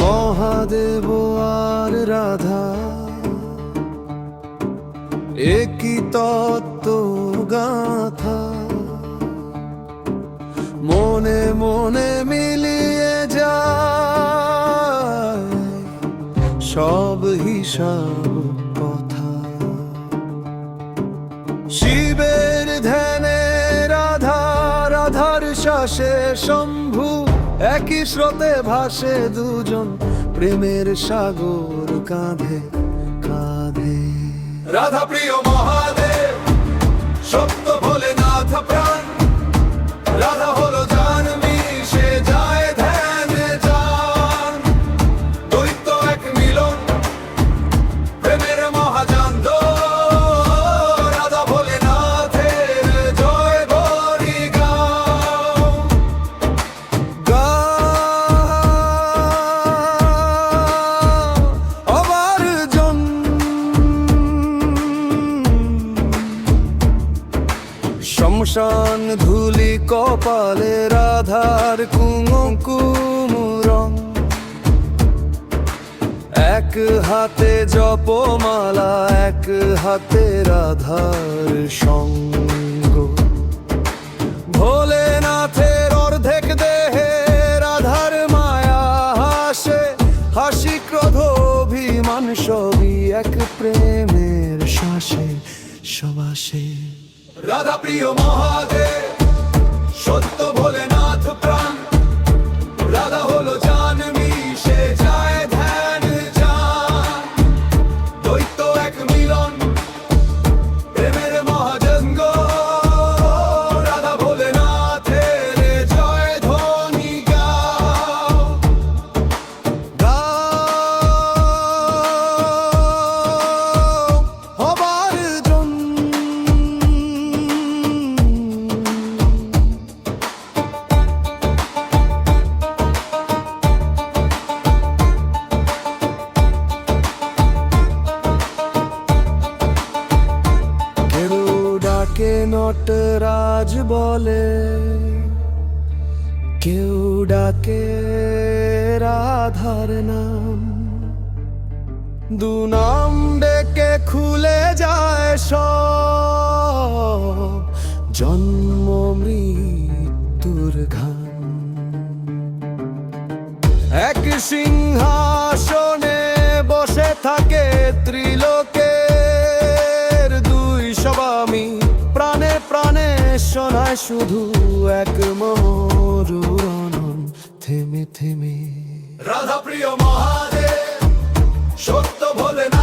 মহাদেব আর রাধা একই তত্ত্ব গাথা মনে মনে মিলিয়ে যায় সব হিসাব কথা। শিবের ধ্যানে রাধা, রাধার শ্বাসে শম্ভু, একই স্রোতে ভাসে দুজন, প্রেমের সাগর কাঁধে কাঁধে। রাধা প্রিয় মহাদেব, সত্য ভোলেনাথ প্রাণ, রাধা হলো জানবী, সে যায় ধ্যানে যান। দ্বৈত এক মিলন, প্রেমের মহাজান্ত, রাধা ভোলেনাথের জয় বলি গাও। শমশান ধুলি কপালে রাধার কুমকুম রং, এক হাতে জপমালা, এক হাতে রাধার সঙ্গ। ভোলেনাথের অর্ধেক দেহে রাধার মায়া হাসে, হাসি ক্রোধ অভিমান সবই এক প্রেমের শ্বাসে সবাসে। রাধা প্রিয় মহাদেব, সত্য ভোলেনাথ প্রাণ, রাধা হলো জানবী, সে যায় ধ্যান যান। দ্বৈত এক মিলন, প্রেমের মহাজঙ্গ, রাধা ভোলেনাথের জয় ধ্বনি গাও। হবার কে নটরাজ বলে, কেউ ডাকে রাধার নাম, দু নাম ডেকে খুলে যায় সব জন্ম মৃত্যুর ঘাম। এক সিংহাসনে বসে থাকে ত্রিলোকের দুই স্বামী, প্রাণে প্রাণে শোনায় শুধু এক মরুরণন থেমে থেমে। রাধা প্রিয় মহাদেব, সত্য ভোলেনাথ